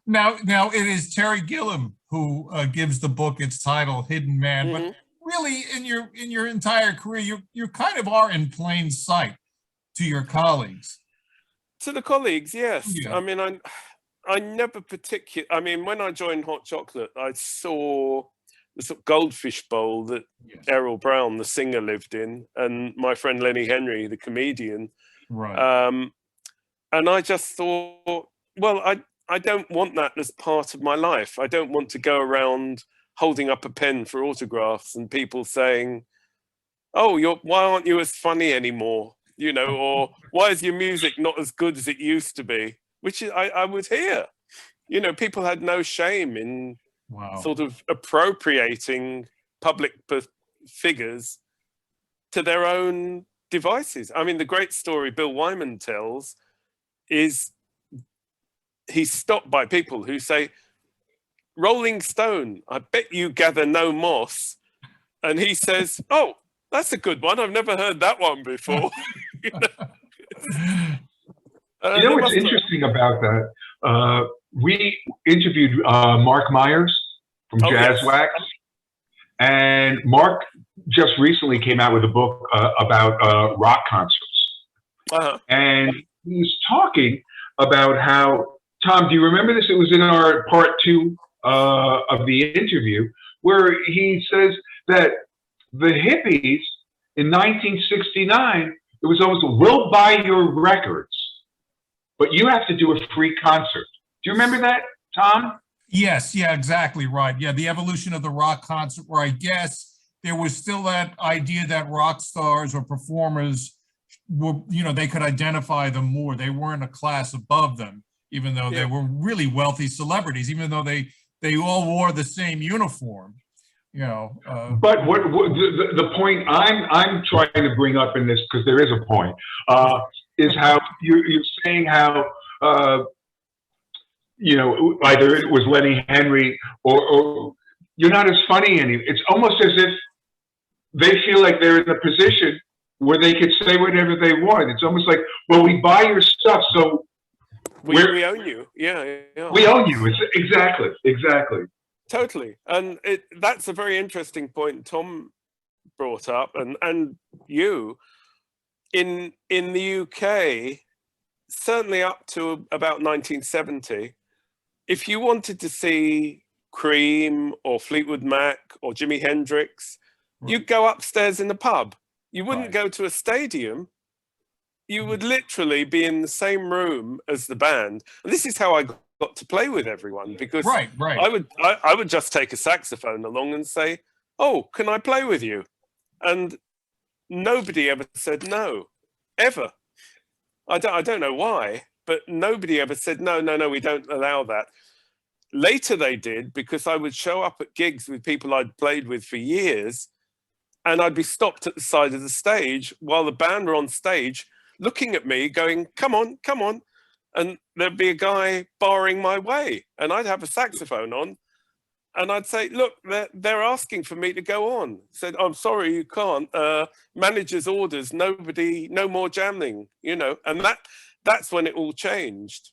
Now it is Terry Gilliam who gives the book its title, Hidden Man. But Mhm. really, in your entire career, you kind of are in plain sight to your colleagues. To the colleagues, yes. Yeah. I mean, I never particular. I mean, when I joined Hot Chocolate, I saw the sort of goldfish bowl that Yes. Errol Brown, the singer, lived in, and my friend Lenny Henry, the comedian. Right. Um, and I just thought, well, I don't want that as part of my life. I don't want to go around holding up a pen for autographs and people saying, "Oh, why aren't you as funny anymore?" You know, or "Why is your music not as good as it used to be?" Which I would hear. You know, people had no shame in Wow. sort of appropriating public figures to their own devices. I mean, the great story Bill Wyman tells is he's stopped by people who say, "Rolling Stone, I bet you gather no moss." And he says, "Oh, that's a good one. I've never heard that one before." You You know they what's must have. interesting about that? We interviewed Mark Myers from Oh, Jazz yes. Wax, and Mark just recently came out with a book about rock concerts. Uh-huh. And he was talking about how, Tom, do you remember this? It was in our part two of the interview, where he says that the hippies in 1969, it was always, we'll buy your records, but you have to do a free concert. Do you remember that, Tom? Yes, yeah, exactly right. Yeah, the evolution of the rock concert, where I guess there was still that idea that rock stars or performers were, they could identify them more. They weren't a class above them, even though they Yeah. were really wealthy celebrities, even though they all wore the same uniform. But what the point I'm trying to bring up in this, because there is a point, is how you're saying how either it was Lenny Henry or you're not as funny anymore. It's almost as if they feel like they're in a position where they could say whatever they want. It's almost like, well, we buy your stuff, so We own you. Yeah. we own you. It's exactly. Totally. And that's a very interesting point Tom brought up, and you in the UK, certainly up to about 1970, if you wanted to see Cream or Fleetwood Mac or Jimi Hendrix, you'd go upstairs in the pub. You wouldn't go to a stadium. You would literally be in the same room as the band. And this is how I got to play with everyone, because Right. I would just take a saxophone along and say, "Oh, can I play with you?" And nobody ever said no, ever. I don't know why, but nobody ever said no, we don't allow that. Later they did, because I would show up at gigs with people I'd played with for years, and I'd be stopped at the side of the stage while the band were on stage looking at me going, come on. And there'd be a guy barring my way, and I'd have a saxophone on, and I'd say, "Look, they're asking for me to go on." Said, "I'm sorry, you can't. Manager's orders, no more jamming," and that's when it all changed.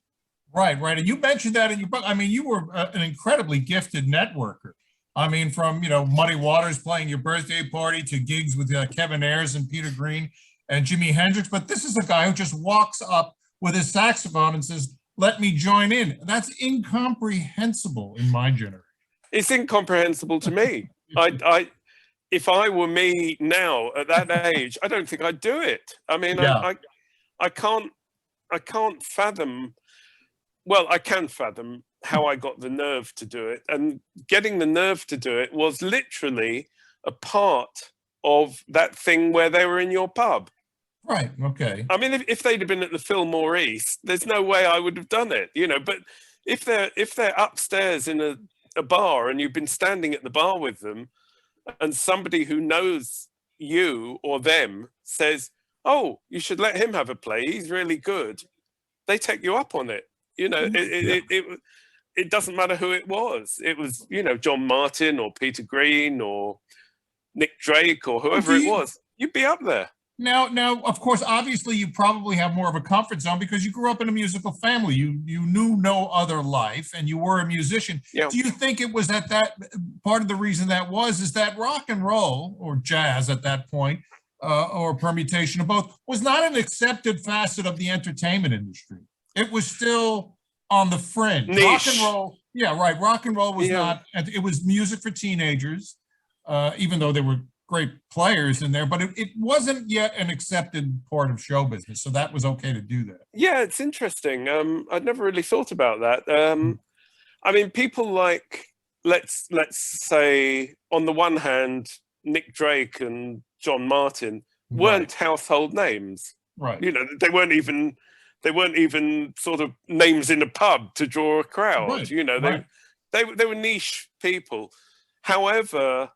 Right. And you mentioned that in your book. I mean, you were an incredibly gifted networker. I mean, from, Muddy Waters playing your birthday party to gigs with Kevin Ayers and Peter Green and Jimi Hendrix. But this is a guy who just walks up with his saxophone and says, "Let me join in." That's incomprehensible in my generation. It's incomprehensible to me. If I were me now at that age, I don't think I'd do it. I mean, Yeah. I can't fathom. Well, I can fathom how I got the nerve to do it, and getting the nerve to do it was literally a part of that thing where they were in your pub. Right. Okay. I mean, if they'd have been at the Fillmore East, there's no way I would have done it, But if they're upstairs in a bar and you've been standing at the bar with them, and somebody who knows you or them says, "Oh, you should let him have a play. He's really good," they take you up on it. It doesn't matter who it was. It was, John Martin or Peter Green or Nick Drake or whoever it was. You'd be up there. Now, of course, obviously, you probably have more of a comfort zone because you grew up in a musical family. You knew no other life, and you were a musician. Yeah. Do you think it was that part of the reason that was is that rock and roll or jazz at that point, or a permutation of both, was not an accepted facet of the entertainment industry? It was still on the fringe. Niche. Rock and roll, yeah, right. Rock and roll was Yeah. not. It was music for teenagers, even though they were great players in there, but it wasn't yet an accepted part of show business. So that was okay to do that. Yeah, it's interesting. I'd never really thought about that. I mean, people like, let's say, on the one hand, Nick Drake and John Martin weren't household names. Right. You know, they weren't even sort of names in a pub to draw a crowd. Right. You know, they were niche people. However,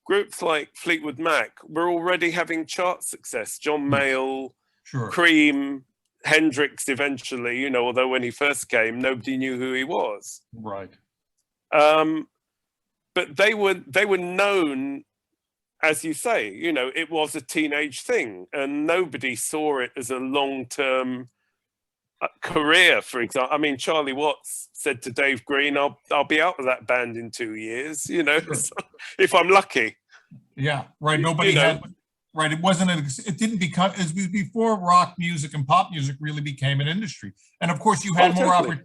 groups like Fleetwood Mac were already having chart success. John Mayall, Sure. Cream, Hendrix eventually, you know, although when he first came, nobody knew who he was. Right. But they were known, as you say, you know, it was a teenage thing, and nobody saw it as a long-term career. For example, I mean, Charlie Watts said to Dave Green, "I'll be out of that band in 2 years," you know, so, if I'm lucky. Yeah, right. Nobody had. Right. It wasn't. It didn't become. It was before rock music and pop music really became an industry. And of course, you had more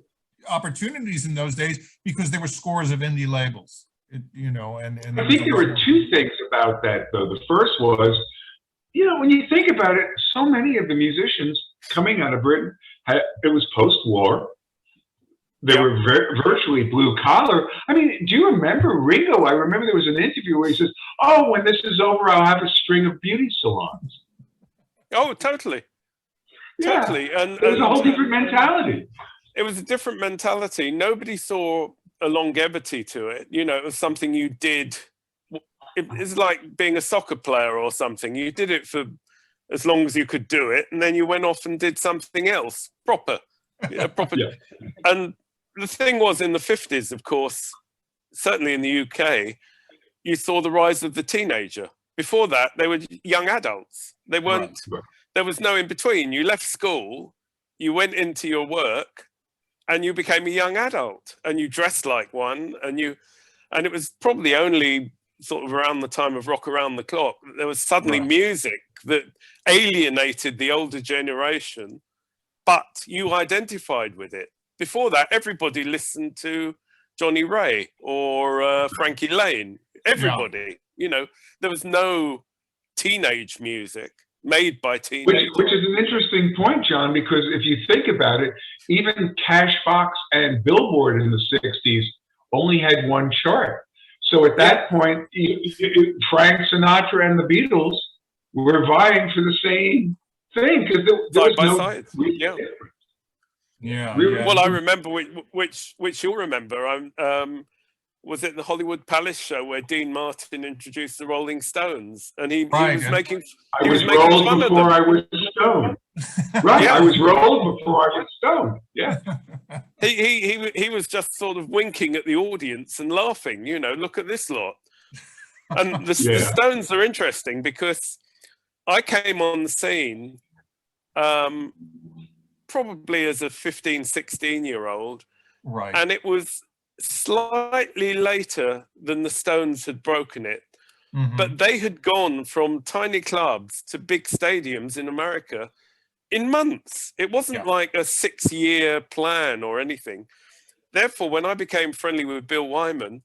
opportunities in those days because there were scores of indie labels. You know, and I think there were two things about that, though. The first was, you know, when you think about it, so many of the musicians coming out of Britain, it was post-war. They were virtually blue collar. I mean, do you remember Ringo? I remember there was an interview where he says, "Oh, when this is over, I'll have a string of beauty salons." Oh, totally. Yeah. Totally. And it was a whole different mentality. It was a different mentality. Nobody saw a longevity to it. You know, it was something you did. It's like being a soccer player or something. You did it for as long as you could do it, and then you went off and did something else proper. You know, proper. Yeah. And the thing was, in the 50s, of course, certainly in the UK, you saw the rise of the teenager. Before that, they were young adults. They weren't, there was no in between. You left school, you went into your work, and you became a young adult, and you dressed like one, and it was probably only sort of around the time of Rock Around the Clock that there was suddenly music that alienated the older generation, but you identified with it. Before that, everybody listened to Johnny Ray or Frankie Lane. Everybody, you know, there was no teenage music made by teenagers. Which is an interesting point, John, because if you think about it, even Cashbox and Billboard in the 60s only had one chart. So at that point, Frank Sinatra and the Beatles were vying for the same thing because there was no side. Yeah. Well, I remember which you'll remember. Was it the Hollywood Palace show where Dean Martin introduced the Rolling Stones, and he was making I was rolled before I was stoned. Right, Yeah. I was rolled before I was stoned. Yeah. He was just sort of winking at the audience and laughing. You know, look at this lot. And the Stones are interesting because I came on the scene probably as a 15, 16-year-old. Right. And it was slightly later than the Stones had broken it. Mm-hmm. But they had gone from tiny clubs to big stadiums in America in months. It wasn't like a 6-year plan or anything. Therefore, when I became friendly with Bill Wyman,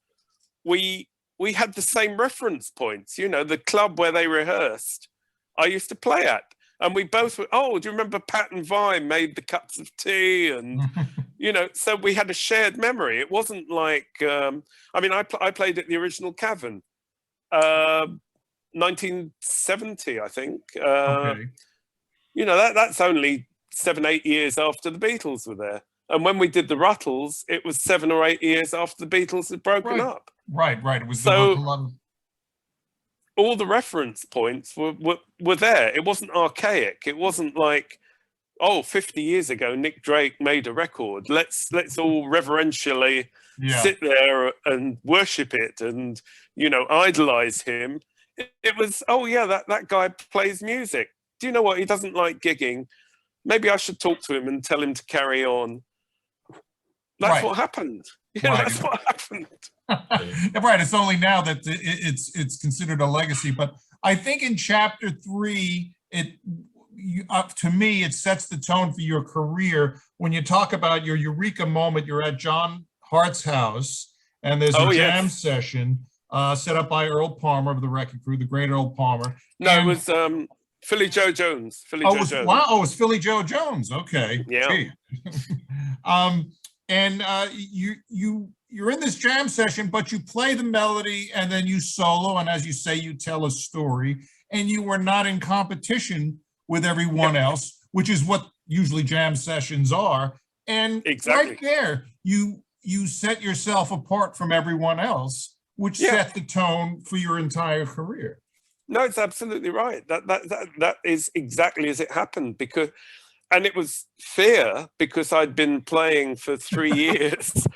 we had the same reference points. You know, the club where they rehearsed, I used to play at. And we both were, do you remember Pat and Vi made the cups of tea? And, you know, so we had a shared memory. It wasn't like, I played at the original Cavern, 1970, I think. Okay. You know, that's only 7-8 years after the Beatles were there. And when we did the Ruttles, it was 7 or 8 years after the Beatles had broken up. Right. It was all the reference points were there. It wasn't archaic. It wasn't like, 50 years ago, Nick Drake made a record. Let's all reverentially sit there and worship it and, you know, idolize him. It was, that guy plays music. do you know what? He doesn't like gigging. Maybe I should talk to him and tell him to carry on. That's Right. what happened. Yeah, Right. that's what happened. Right. It's only now that it's considered a legacy. But I think in chapter 3, to me, it sets the tone for your career when you talk about your eureka moment. You're at John Hart's house, and there's a jam session set up by Earl Palmer of the Wrecking Crew, the great Earl Palmer. No, it was Philly Joe Jones. Jones. Wow, it was Philly Joe Jones. Okay. Yeah. You're in this jam session, but you play the melody and then you solo, and as you say, you tell a story, and you were not in competition with everyone else, which is what usually jam sessions are. And right there, you set yourself apart from everyone else, which set the tone for your entire career. No, it's absolutely right. That is exactly as it happened, and it was fair because I'd been playing for 3 years,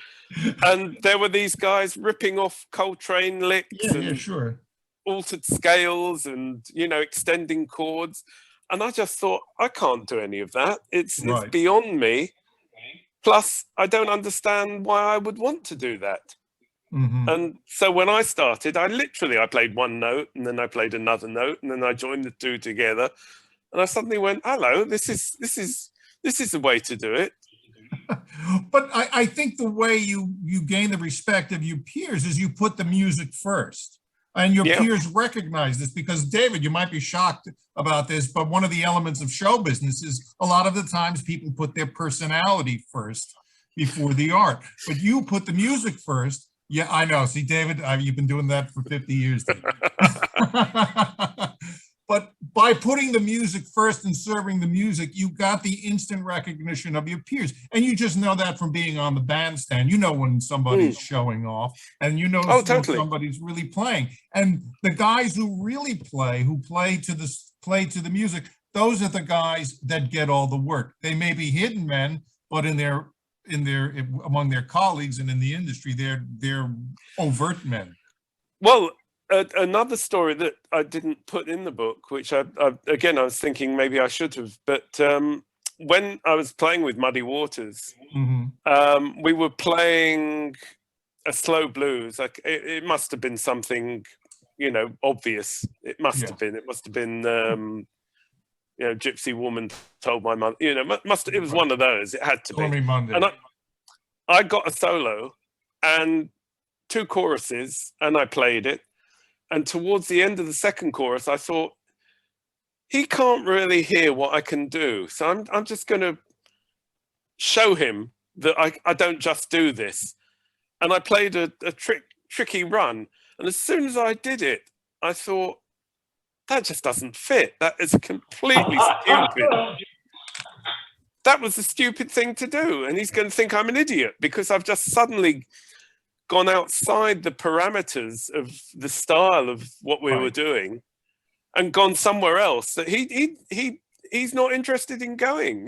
and there were these guys ripping off Coltrane licks and altered scales and extending chords, and I just thought, I can't do any of that. It's beyond me. Plus, I don't understand why I would want to do that. Mm-hmm. And so when I started, I played one note, and then I played another note, and then I joined the two together, and I suddenly went, hello, this is the way to do it. But I think the way you gain the respect of your peers is you put the music first, and your peers recognize this. Because David, you might be shocked about this, but one of the elements of show business is a lot of the times people put their personality first before the art, but you put the music first. Yeah, I know. See, David, you've been doing that for 50 years. But by putting the music first and serving the music, you got the instant recognition of your peers. And you just know that from being on the bandstand. You know when somebody's showing off, and you know when somebody's really playing. And the guys who really play, who play to the music, those are the guys that get all the work. They may be hidden men, but among their colleagues and in the industry, they're overt men. Well, another story that I didn't put in the book, which I was thinking maybe I should have, but when I was playing with Muddy Waters, we were playing a slow blues. Like it must have been something, obvious. It must have been. It must have been. Gypsy Woman Told My Mother. It was one of those. It had to be. Monday. And I got a solo and 2 choruses, and I played it. And towards the end of the second chorus, I thought, he can't really hear what I can do. So I'm just going to show him that I don't just do this. And I played a tricky run. And as soon as I did it, I thought, that just doesn't fit. That is completely stupid. That was a stupid thing to do. And he's going to think I'm an idiot because I've just suddenly gone outside the parameters of the style of what we were doing and gone somewhere else that he's not interested in going,